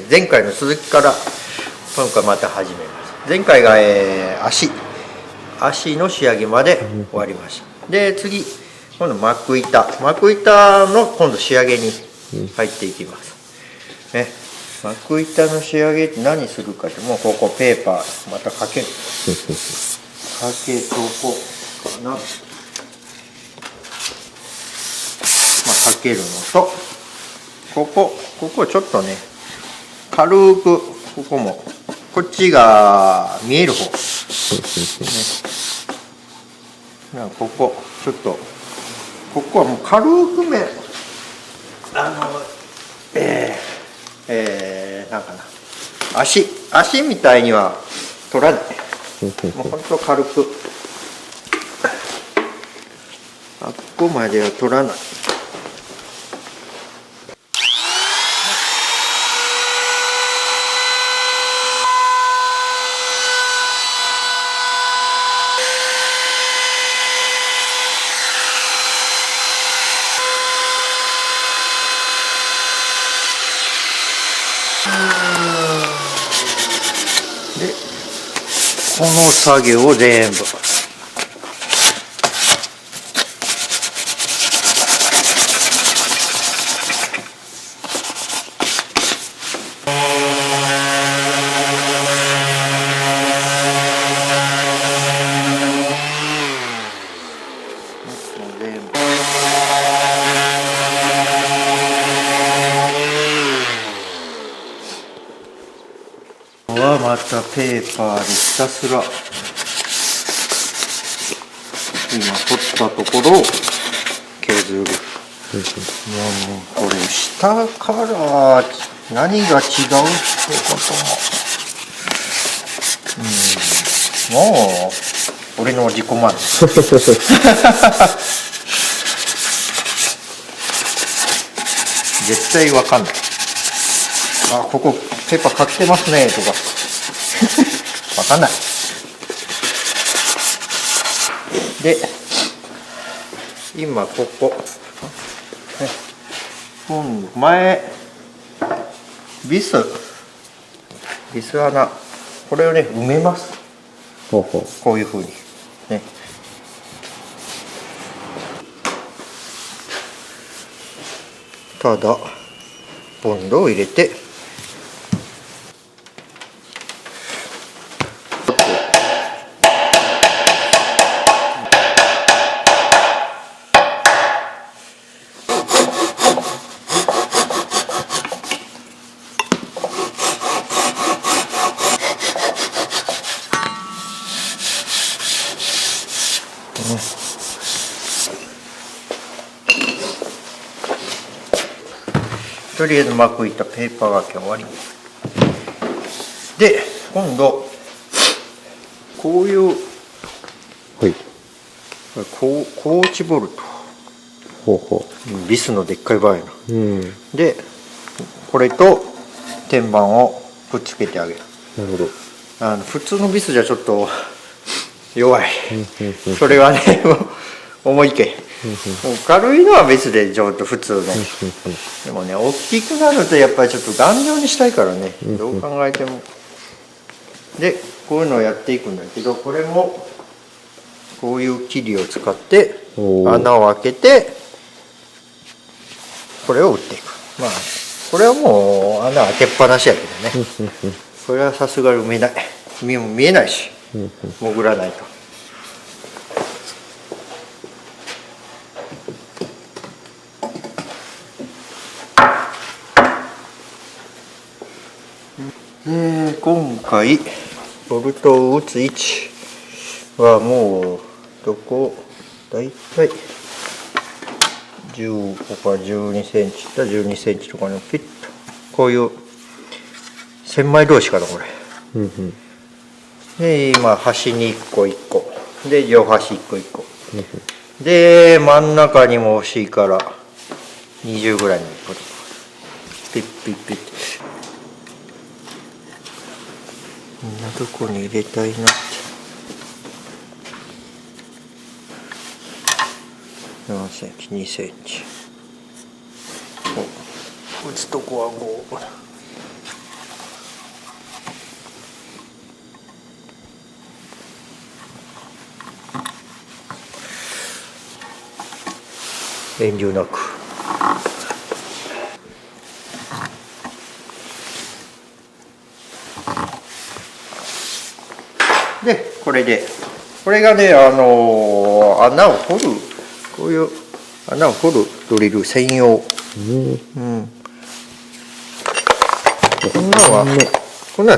前回の続きから今回また始めます。前回が、足の仕上げまで終わりました。で次今度幕板の今度仕上げに入っていきます、ね、幕板の仕上げって何するかって、もうここペーパーまたかけとこうかな。かけるのと、ここちょっとね軽く、こっちが見える方、ね、ここちょっとここはもう軽くなんかな、足みたいには取らないもうほんと軽く、あっこまでは取らない。でこの作業を全部はまたペーパーでひたすら今取ったところを削る。もうこれ下から何が違うってことも、もう俺の自己満絶対わかんない。あ、ここペーパーかけてますねとかわかんない。で今ここ、今度前ビス穴、これをね埋めます。こういうふうにね。ただボンドを入れてとりあえず幕板ペーパーがけ終わりで、今度こういう、コーチボルト、ビスのでっかい場合な、でこれと天板をくっつけてあげる。なるほど。普通のビスじゃちょっと弱いそれはね重いけ軽いのは別でちょっと普通のでもね、大きくなるとやっぱりちょっと頑丈にしたいからね、どう考えても。でこういうのをやっていくんだけど、これもこういう切りを使って穴を開けてこれを打っていく。まあこれはもう穴開けっぱなしやけどねこれはさすがに埋めない、見えないし潜らないと。今回ボルトを打つ位置はもうだいたい10とか12センチと12センチとかのピッとこういう千枚同士かなこれ、で今端に1個1個で両端1個1個で真ん中にも欲しいから20ぐらいにピッピッピッ、こんなとこに入れたいなって。4センチ2センチ打つとこはこう遠慮なく。でこれがね、穴を掘る、こういう穴を掘るドリル専用。こんなのは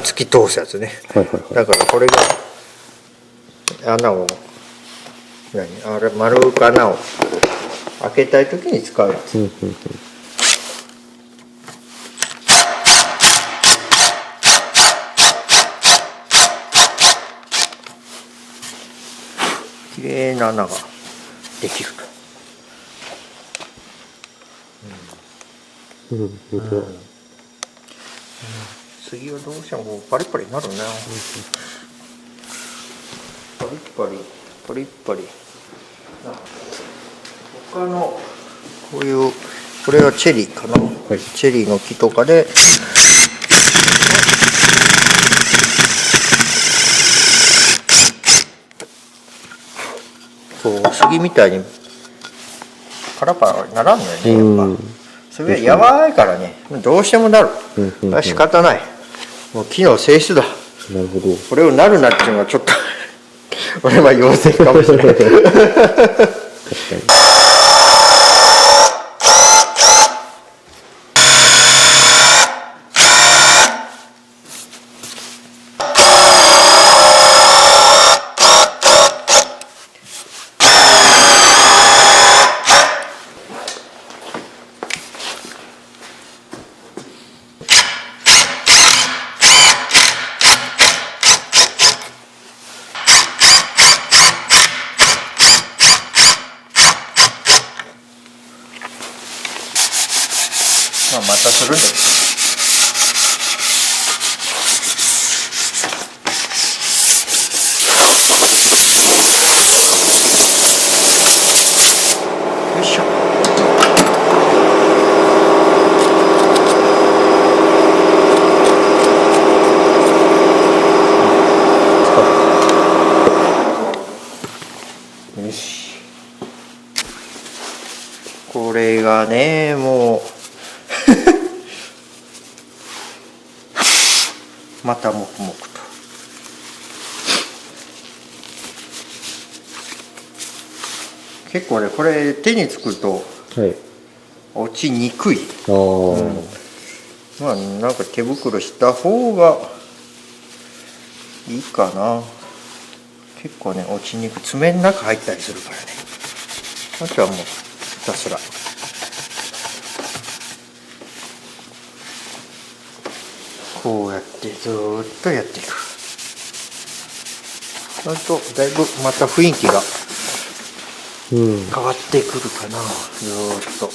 突き通すやつね。だからこれが穴を丸く穴を開けたい時に使うやつ。綺麗な穴ができると。次はどうしてもパリッパリになるね。パリッパリパリッパリ。他のこういう、これはチェリーかな、チェリーの木とかでこう杉みたいにパラパラならんのよね、やっぱ。それはやばいからね、どうしてもなる。仕方ない。もう木の性質だ。なるほど。これをなるなっていうのはちょっと俺は陽性かもしれない。確かに。またするんだけど。よいしょ。よし。これがね、もうまた黙々と。結構ね、これ手につくと落ちにくい。まあなんか手袋した方がいいかな。結構ね落ちにくい、爪の中入ったりするからね。あとはもうひたすらこうやってずーっとやっていく。それとだいぶまた雰囲気が変わってくるかな、ずーっと。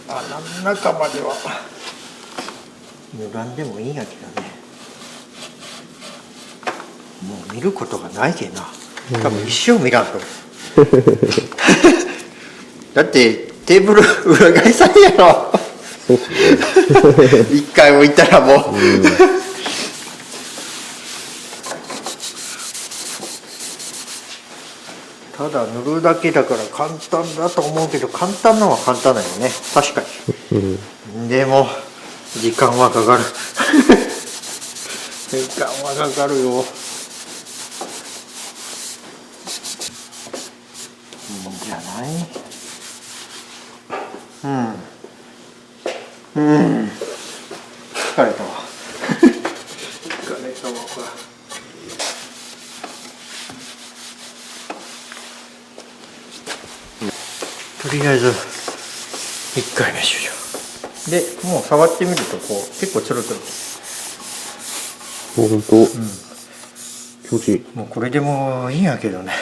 穴の中までは塗らんでもいいんやけどね。もう見ることがないけんな。多分一生見らんと思う。だってテーブル裏返さんやろ。一回置いたらもう。ただ塗るだけだから簡単だと思うけど、簡単なのは簡単だよね、確かに。でも時間はかかる。時間はかかるよ。いいんじゃない。疲れたわ。疲れたわ。とりあえず1回目終了で、もう触ってみるとこう結構ツルツル。ほんと、気持ちいい。もうこれでもいいんやけどね。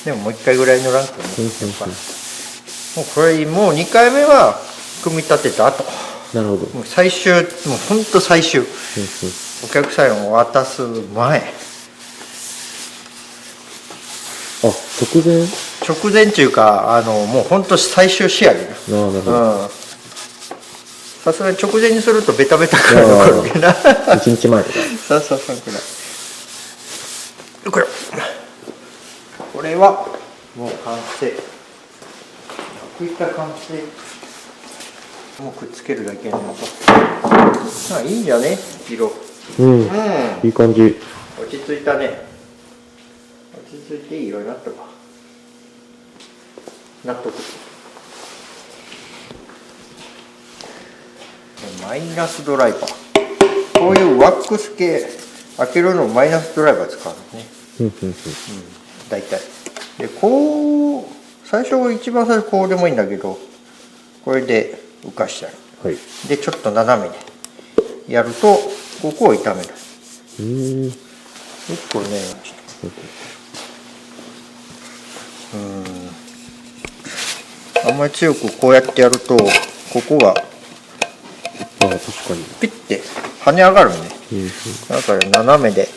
でももう1回ぐらい塗らんとね、やっぱもうこれもう2回目は組み立てた後。なるほど。もう最終、もうほんと最終、お客さんを渡す前。直前。直前っていうかもうほんと最終仕上げな。ああ、なるほど。うん。さすがに直前にするとベタベタから残るけどな。1日前とか。そうそうそうくらい。これはもう完成。こういった完成。もうくっつけるだけやねんと。まあいいんじゃね色。うん。うん。いい感じ。落ち着いたね。落ち着いていい色になったか。納得。マイナスドライバー。こういうワックス系開けるのマイナスドライバー使うのね。大体。でこう最初一番最初こうでもいいんだけど、これで浮かしちゃう。はい。でちょっと斜めでやるとここを痛めない。結構ね。あんまり強くこうやってやるとここがああ、確かに。ピッて跳ね上がるね。うん。だから斜めでこ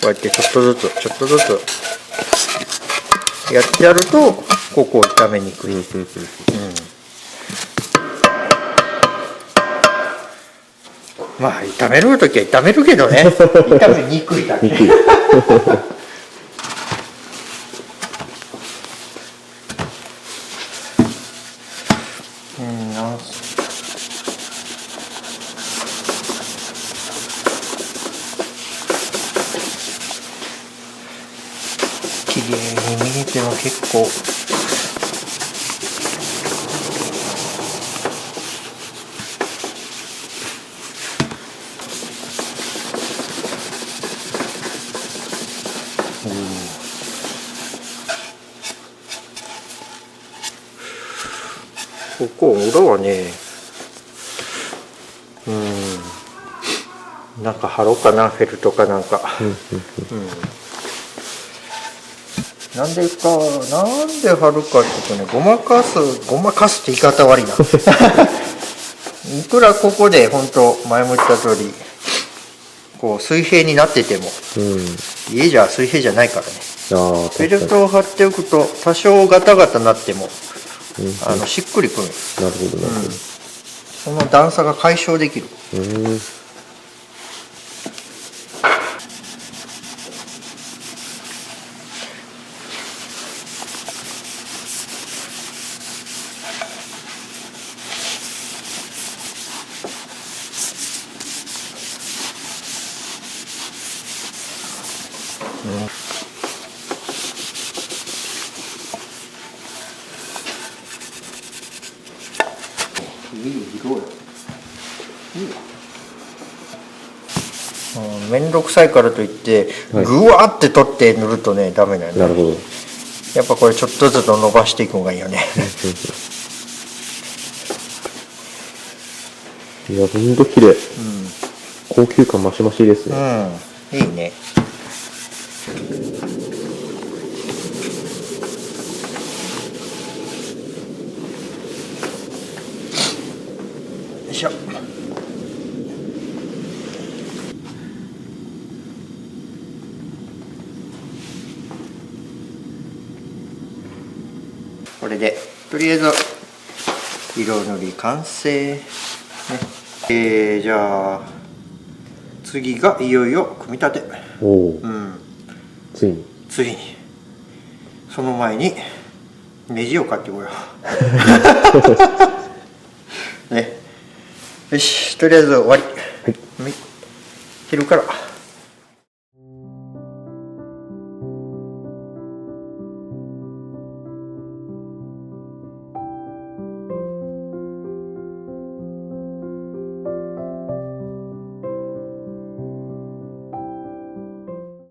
うやってちょっとずつやってやるとここを痛めにくい。まあ炒めるときは炒めるけどね。炒めにくいだけ。綺麗に見えても結構。ここ裏はね、なんか貼ろうかな、フェルトかなんか。なんで貼るかっていうとね、ごまかすって言い方悪いな。いくらここで本当前も言った通り、こう水平になってても、家じゃ水平じゃないからね。フェルトを貼っておくと多少ガタガタなっても、しっくりくる。なるほどなるほど。その段差が解消できる。いい色や。めんどくさいからといってぐわって取って塗るとねダメなんだ。なるほど。やっぱこれちょっとずつ伸ばしていくのがいいよね。いや、ほんと綺麗。高級感増し増しですね。いいね。よいしょ。これでとりあえず色塗り完成、ね。じゃあ次がいよいよ組み立て。ついにその前にネジを買ってこよう。ね、よし、とりあえず終わり。切るから。